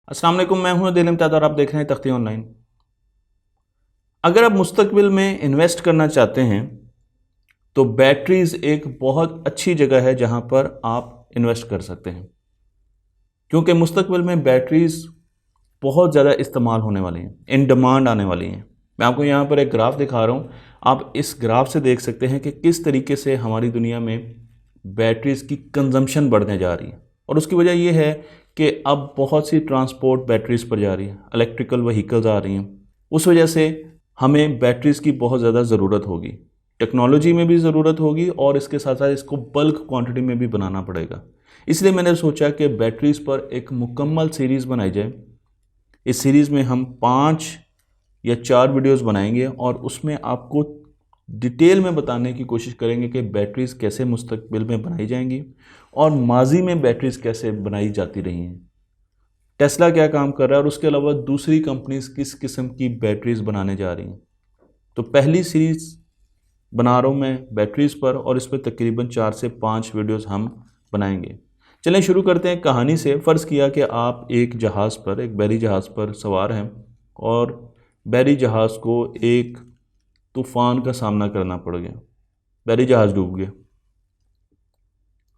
अस्सलाम वालेकुम, मैं हूं दिल इम्तियाज़ और आप देख रहे हैं तख्ती ऑनलाइन। अगर आप मुस्तकबिल में इन्वेस्ट करना चाहते हैं तो बैटरीज एक बहुत अच्छी जगह है जहां पर आप इन्वेस्ट कर सकते हैं, क्योंकि मुस्तकबिल में बैटरीज बहुत ज़्यादा इस्तेमाल होने वाली हैं, इन डिमांड आने वाली हैं। मैं आपको यहाँ पर एक ग्राफ दिखा रहा हूँ। आप इस ग्राफ से देख सकते हैं कि किस तरीके से हमारी दुनिया में बैटरीज की कंजम्पशन बढ़ने जा रही है। और उसकी वजह यह है कि अब बहुत सी ट्रांसपोर्ट बैटरीज पर जा रही है, इलेक्ट्रिकल व्हीकल्स आ रही हैं। उस वजह से हमें बैटरीज की बहुत ज़्यादा ज़रूरत होगी, टेक्नोलॉजी में भी ज़रूरत होगी और इसके साथ साथ इसको बल्क क्वांटिटी में भी बनाना पड़ेगा। इसलिए मैंने सोचा कि बैटरीज पर एक मुकम्मल सीरीज़ बनाई जाए। इस सीरीज़ में हम 5 या 4 वीडियोस बनाएंगे और उसमें आपको डिटेल में बताने की कोशिश करेंगे कि बैटरीज़ कैसे मुस्तकबिल में बनाई जाएंगी और माजी में बैटरीज़ कैसे बनाई जाती रही हैं, टेस्ला क्या काम कर रहा है और उसके अलावा दूसरी कंपनीज किस किस्म की बैटरीज़ बनाने जा रही हैं। तो पहली सीरीज़ बना रहा हूँ मैं बैटरीज़ पर और इस पर तकरीबन 4 से 5 वीडियोस हम बनाएंगे। चलें शुरू करते हैं कहानी से। फ़र्ज़ किया कि आप एक जहाज़ पर, एक बहरी जहाज़ पर सवार हैं और बहरी जहाज़ को एक तूफ़ान का सामना करना पड़ गया, बहरी जहाज़ डूब गया।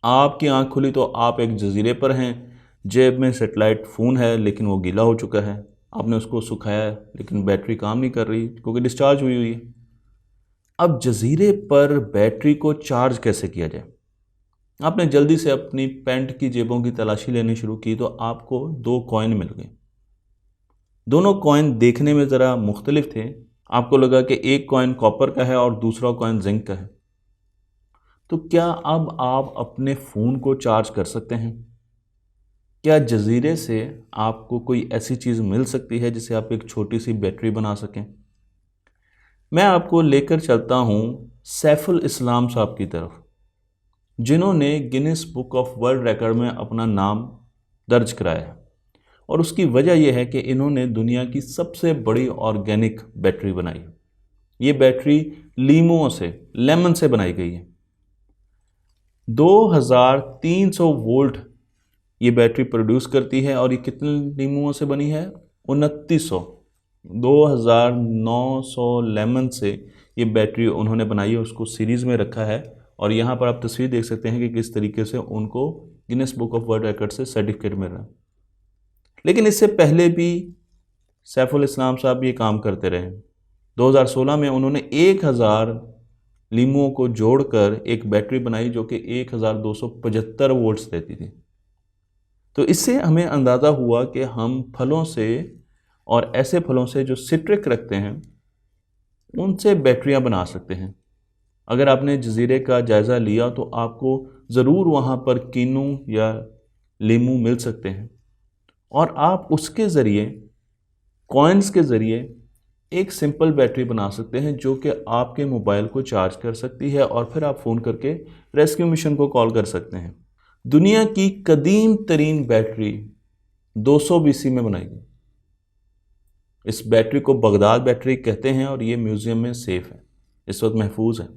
आपकी आंख खुली तो आप एक जजीरे पर हैं, जेब में सेटेलाइट फ़ोन है लेकिन वो गीला हो चुका है। आपने उसको सुखाया है लेकिन बैटरी काम नहीं कर रही क्योंकि डिस्चार्ज हुई हुई है। अब जजीरे पर बैटरी को चार्ज कैसे किया जाए? आपने जल्दी से अपनी पैंट की जेबों की तलाशी लेनी शुरू की तो आपको 2 कॉइन मिल गए। दोनों कॉइन देखने में ज़रा मुख्तलिफ थे। आपको लगा कि एक कॉइन कॉपर का है और दूसरा कॉइन जिंक का है। तो क्या अब आप अपने फ़ोन को चार्ज कर सकते हैं? क्या जजीरे से आपको कोई ऐसी चीज़ मिल सकती है जिसे आप एक छोटी सी बैटरी बना सकें? मैं आपको लेकर चलता हूँ सैफुल इस्लाम साहब की तरफ, जिन्होंने Guinness book of world record में अपना नाम दर्ज कराया है। और उसकी वजह यह है कि इन्होंने दुनिया की सबसे बड़ी ऑर्गेनिक बैटरी बनाई है। ये बैटरी लीमुओं से, लेमन से बनाई गई है। 2300 वोल्ट ये बैटरी प्रोड्यूस करती है और ये कितने लीमुओं से बनी है? 2900। 2900 लेमन से ये बैटरी उन्होंने बनाई है, उसको सीरीज़ में रखा है। और यहाँ पर आप तस्वीर देख सकते हैं कि किस तरीके से उनको Guinness book of world record से सर्टिफिकेट मिल रहा है। लेकिन इससे पहले भी सैफुल इस्लाम साहब ये काम करते रहे। 2016 में उन्होंने 1000 लीमुओं को जोड़कर एक बैटरी बनाई जो कि 1275 वोल्ट्स देती थी। तो इससे हमें अंदाज़ा हुआ कि हम फलों से और ऐसे फलों से जो सिट्रिक रखते हैं उनसे बैटरियां बना सकते हैं। अगर आपने जजीरे का जायज़ा लिया तो आपको ज़रूर वहाँ पर कीनू या लीमू मिल सकते हैं और आप उसके ज़रिए, कॉइन्स के ज़रिए एक सिंपल बैटरी बना सकते हैं जो कि आपके मोबाइल को चार्ज कर सकती है और फिर आप फ़ोन करके रेस्क्यू मिशन को कॉल कर सकते हैं। दुनिया की कदीम तरीन बैटरी 200 BC में बनाई गई। इस बैटरी को बगदाद बैटरी कहते हैं और ये म्यूज़ियम में सेफ़ है, इस वक्त महफूज है।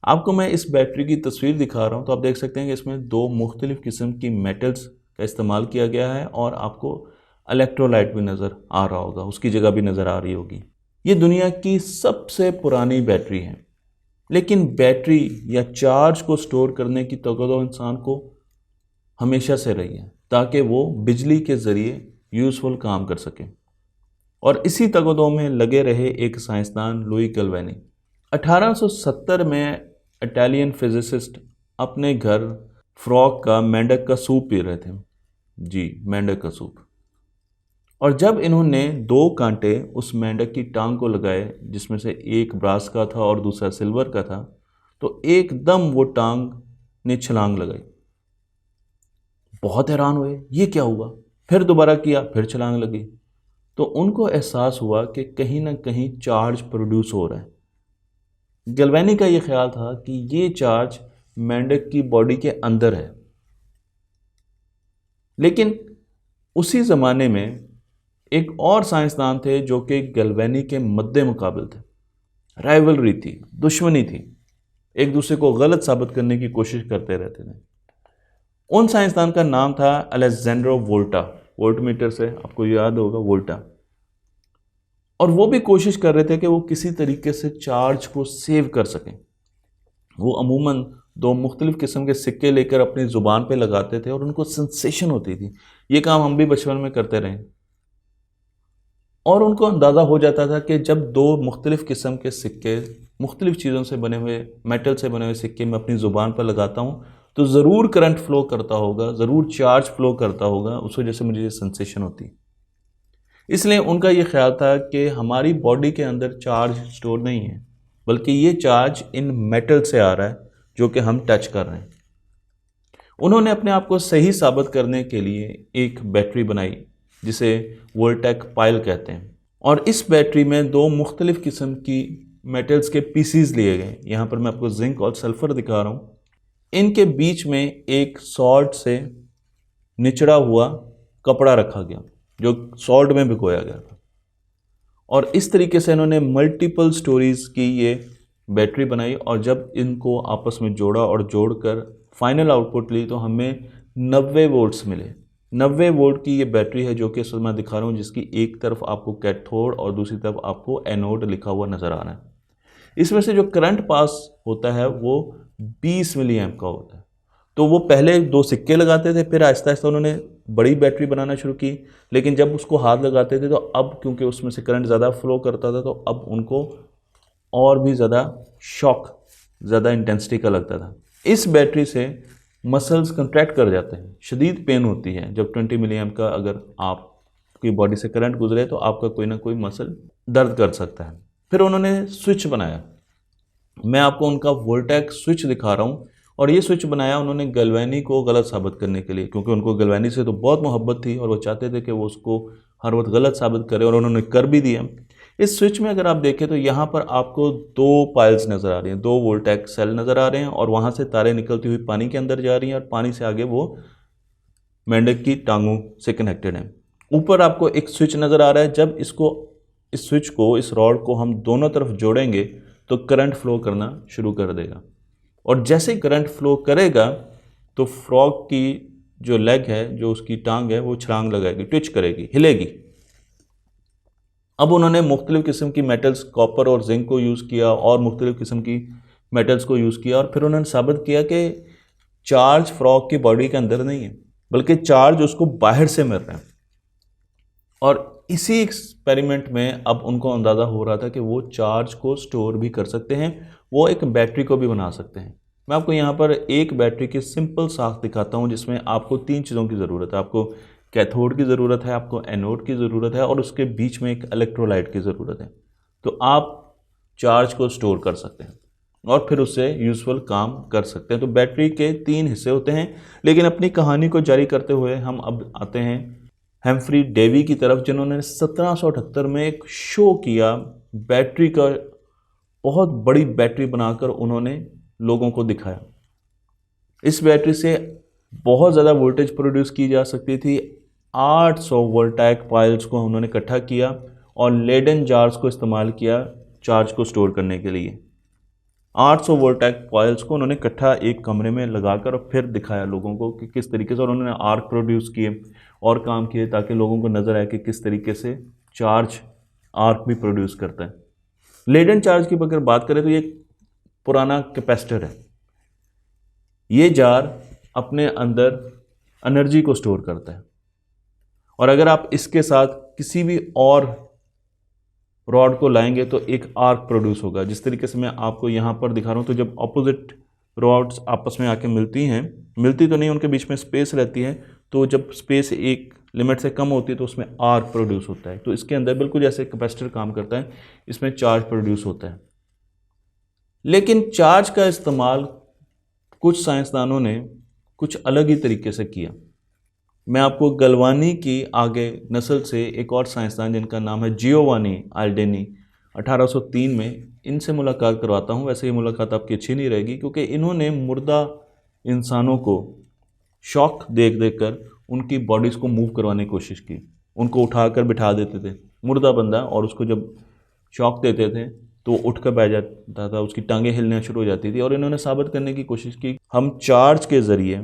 आपको मैं इस बैटरी की तस्वीर दिखा रहा हूँ तो आप देख सकते हैं कि इसमें 2 मुख्तलिफ़ किस्म की मेटल्स का इस्तेमाल किया गया है और आपको इलेक्ट्रोलाइट भी नज़र आ रहा होगा, उसकी जगह भी नज़र आ रही होगी। ये दुनिया की सबसे पुरानी बैटरी है, लेकिन बैटरी या चार्ज को स्टोर करने की तवज्जो इंसान को हमेशा से रही है ताकि वो बिजली के ज़रिए यूज़फुल काम कर सके। और इसी तगदो में लगे रहे एक साइंसदान लुई गैल्वेनी। 1870 में इटालियन फिजिसिस्ट अपने घर फ्रॉग का, मेंढक का सूप पी रहे थे। जी, मेंढक का सूप। और जब इन्होंने 2 कांटे उस मेंढक की टांग को लगाए, जिसमें से एक ब्रास का था और दूसरा सिल्वर का था, तो एकदम वो टांग ने छलांग लगाई। बहुत हैरान हुए, ये क्या हुआ? फिर दोबारा किया, फिर छलांग लगी। तो उनको एहसास हुआ कि कहीं ना कहीं चार्ज प्रोड्यूस हो रहा है। गैल्वेनी का ये ख्याल था कि ये चार्ज मेंढक की बॉडी के अंदर है। लेकिन उसी ज़माने में एक और साइंसदान थे जो कि गैल्वेनी के मद्दे मुकाबिल थे। राइवलरी थी, दुश्मनी थी, एक दूसरे को गलत साबित करने की कोशिश करते रहते थे। उन साइंसदान का नाम था अलेक्जेंड्रो वोल्टा। वोल्टमीटर से, आपको याद होगा वोल्टा। और वो भी कोशिश कर रहे थे कि वो किसी तरीके से चार्ज को सेव कर सकें। वो अमूमन दो मुख्तलिफ किस्म के सिक्के लेकर अपनी ज़ुबान पे लगाते थे और उनको सेंसेशन होती थी। ये काम हम भी बचपन में करते रहे और उनको अंदाज़ा हो जाता था कि जब दो मुख्तलिफ किस्म के सिक्के मुख्तलिफ चीज़ों से बने हुए, मेटल से बने हुए सिक्के मैं अपनी ज़ुबान पर लगाता हूँ तो ज़रूर करंट फ्लो करता होगा, ज़रूर चार्ज फ्लो करता होगा, उस वजह से मुझे ये सेंसेशन होती। इसलिए उनका ये ख्याल था कि हमारी बॉडी के अंदर चार्ज स्टोर नहीं है, बल्कि ये चार्ज इन मेटल से आ रहा है जो कि हम टच कर रहे हैं। उन्होंने अपने आप को सही साबित करने के लिए एक बैटरी बनाई जिसे वोल्टेक पाइल कहते हैं, और इस बैटरी में दो मुख्तलिफ किस्म की मेटल्स के पीसीज लिए गए। यहाँ पर मैं आपको जिंक और सल्फर दिखा रहा हूँ। इनके बीच में एक सॉल्ट से निचड़ा हुआ कपड़ा रखा गया जो सॉल्ट में भिगोया गया था, और इस तरीके से इन्होंने मल्टीपल स्टोरीज की ये बैटरी बनाई। और जब इनको आपस में जोड़ा और जोड़कर फाइनल आउटपुट ली तो हमें 90 वोल्ट्स मिले। 90 वोल्ट की ये बैटरी है जो कि इस मैं दिखा रहा हूँ, जिसकी एक तरफ आपको कैथोड और दूसरी तरफ आपको एनोड लिखा हुआ नज़र आ रहा है। इसमें से जो करंट पास होता है वो 20 मिली एम्प का होता है। तो वो पहले दो सिक्के लगाते थे, फिर आहिस्ता आहिस्ता उन्होंने बड़ी बैटरी बनाना शुरू की, लेकिन जब उसको हाथ लगाते थे तो अब क्योंकि उसमें से करंट ज़्यादा फ्लो करता था तो अब उनको और भी ज़्यादा शॉक, ज़्यादा इंटेंसिटी का लगता था। इस बैटरी से मसल्स कंट्रैक्ट कर जाते हैं, शदीद पेन होती है जब 20 मिली एम्प का अगर आपकी बॉडी से करंट गुजरे तो आपका कोई ना कोई मसल दर्द कर सकता है। फिर उन्होंने स्विच बनाया, मैं आपको उनका वोल्टेक स्विच दिखा रहा हूँ। और ये स्विच बनाया उन्होंने गैल्वेनी को गलत साबित करने के लिए, क्योंकि उनको गैल्वेनी से तो बहुत मोहब्बत थी और वो चाहते थे कि वो उसको हर वक्त गलत साबित करे, और उन्होंने कर भी दिया। इस स्विच में अगर आप देखें तो यहाँ पर आपको दो पाइल्स नज़र आ रही हैं, दो वोल्टेक सेल नज़र आ रहे हैं, और वहाँ से तारें निकलती हुई पानी के अंदर जा रही हैं और पानी से आगे वो मेंढक की टांगों से कनेक्टेड हैं। ऊपर आपको एक स्विच नज़र आ रहा है। जब इस स्विच को, इस रॉड को हम दोनों तरफ जोड़ेंगे तो करंट फ्लो करना शुरू कर देगा, और जैसे ही करंट फ्लो करेगा तो फ्रॉग की जो लेग है, जो उसकी टांग है, वो छलांग लगाएगी, ट्विच करेगी, हिलेगी। अब उन्होंने मुख्तलिफ किस्म की मेटल्स, कॉपर और जिंक को यूज़ किया और मुख्तलिफ किस्म की मेटल्स को यूज़ किया, और फिर उन्होंने साबित किया कि चार्ज फ्रॉग की बॉडी के अंदर नहीं है, बल्कि चार्ज उसको बाहर से मिल रहा है। और इसी एक्सपेरिमेंट में अब उनको अंदाज़ा हो रहा था कि वो चार्ज को स्टोर भी कर सकते हैं, वो एक बैटरी को भी बना सकते हैं। मैं आपको यहाँ पर एक बैटरी की सिंपल साख दिखाता हूँ जिसमें आपको तीन चीज़ों की ज़रूरत है। आपको कैथोड की ज़रूरत है, आपको एनोड की ज़रूरत है, और उसके बीच में एक इलेक्ट्रोलाइट की ज़रूरत है। तो आप चार्ज को स्टोर कर सकते हैं और फिर उससे यूज़फुल काम कर सकते हैं। तो बैटरी के तीन हिस्से होते हैं। लेकिन अपनी कहानी को जारी करते हुए हम अब आते हैं हेम्फ्री डेवी की तरफ, जिन्होंने 1778 में एक शो किया बैटरी का। बहुत बड़ी बैटरी बनाकर उन्होंने लोगों को दिखाया। इस बैटरी से बहुत ज़्यादा वोल्टेज प्रोड्यूस की जा सकती थी। 800 वोल्टैक पाइल्स को उन्होंने इकट्ठा किया और लेडन जार्स को इस्तेमाल किया चार्ज को स्टोर करने के लिए। 800 वोल्टैक पाइल्स को उन्होंने इकट्ठा एक कमरे में लगाकर और फिर दिखाया लोगों को कि किस तरीके से, और उन्होंने आर्क प्रोड्यूस किए और काम किए ताकि लोगों को नज़र आए कि किस तरीके से चार्ज आर्क भी प्रोड्यूस करता है। लेडन चार्ज की अगर बात करें तो ये पुराना कैपेसिटर है। ये जार अपने अंदर एनर्जी को स्टोर करता है, और अगर आप इसके साथ किसी भी और रॉड को लाएंगे तो एक आर्क प्रोड्यूस होगा। जिस तरीके से मैं आपको यहाँ पर दिखा रहा हूँ, तो जब ऑपोजिट रॉड्स आपस में आके मिलती तो नहीं, उनके बीच में स्पेस रहती है, तो जब स्पेस एक लिमिट से कम होती है तो उसमें आर्क प्रोड्यूस होता है। तो इसके अंदर बिल्कुल जैसे कैपेसिटर काम करता है, इसमें चार्ज प्रोड्यूस होता है। लेकिन चार्ज का इस्तेमाल कुछ साइंसदानों ने कुछ अलग ही तरीके से किया। मैं आपको गलवानी की आगे नस्ल से एक और साइंसदान जिनका नाम है जियोवानी आल्डेनी, 1803 में, इनसे मुलाकात करवाता हूँ। वैसे ये मुलाकात आपकी अच्छी नहीं रहेगी क्योंकि इन्होंने मुर्दा इंसानों को शॉक देख कर उनकी बॉडीज़ को मूव करवाने की कोशिश की। उनको उठाकर बिठा देते थे मुर्दा बंदा, और उसको जब शॉक देते थे तो वो उठ कर बैठ जाता था, उसकी टांगें हिलना शुरू हो जाती थी। और इन्होंने साबित करने की कोशिश की हम चार्ज के ज़रिए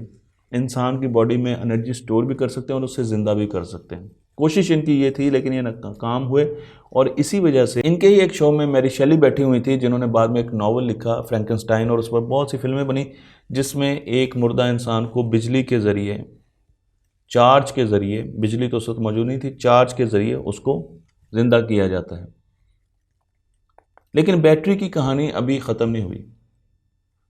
इंसान की बॉडी में एनर्जी स्टोर भी कर सकते हैं और उससे ज़िंदा भी कर सकते हैं। कोशिश इनकी ये थी, लेकिन ये नाकाम हुए, और इसी वजह से इनके ही एक शो में मैरी शेली बैठी हुई थी, जिन्होंने बाद में एक नावल लिखा फ्रैंकनस्टाइन, और उस पर बहुत सी फिल्में बनी, जिसमें एक मुर्दा इंसान को बिजली के ज़रिए, चार्ज के ज़रिए, बिजली तो उस वक्त मौजूद नहीं थी, चार्ज के ज़रिए उसको ज़िंदा किया जाता है। लेकिन बैटरी की कहानी अभी ख़त्म नहीं हुई।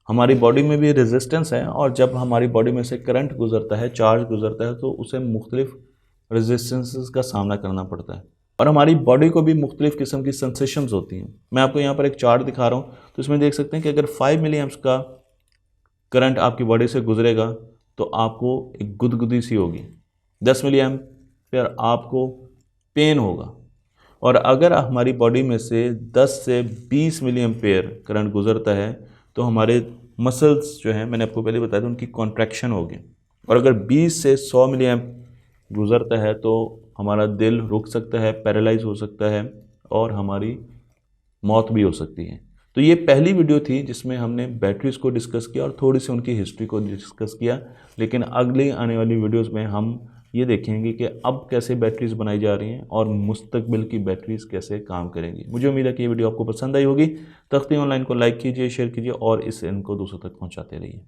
हमारी बॉडी में भी रेजिस्टेंस है, और जब हमारी बॉडी में से करंट गुजरता है, चार्ज गुजरता है, तो उसे मुख्तलिफ रेजिस्टेंसेस का सामना करना पड़ता है, और हमारी बॉडी को भी मुख्तलिफ किस्म की सेंसेशंस होती हैं। मैं आपको यहाँ पर एक चार्ट दिखा रहा हूँ, तो इसमें देख सकते हैं कि अगर 5 मिली एम्प्स का करंट आपकी बॉडी से गुजरेगा तो आपको एक गुदगुदी सी होगी, 10 मिली एम्पियर आपको पेन होगा, और अगर हमारी बॉडी में से 10 से 20 मिली एम्पियर करंट गुजरता है तो हमारे मसल्स जो हैं, मैंने आपको पहले बताया था, उनकी कॉन्ट्रैक्शन होगी, और अगर 20 से 100 मिली एम्प गुजरता है तो हमारा दिल रुक सकता है, पैरालाइज हो सकता है, और हमारी मौत भी हो सकती है। तो ये पहली वीडियो थी जिसमें हमने बैटरीज़ को डिस्कस किया और थोड़ी सी उनकी हिस्ट्री को डिस्कस किया, लेकिन अगली आने वाली वीडियोस में हम ये देखेंगे कि अब कैसे बैटरीज़ बनाई जा रही हैं और मुस्तकबिल की बैटरीज़ कैसे काम करेंगी। मुझे उम्मीद है कि ये वीडियो आपको पसंद आई होगी। तख्ती ऑनलाइन को लाइक कीजिए, शेयर कीजिए, और इस इनको दूसरों तक पहुँचाते रहिए।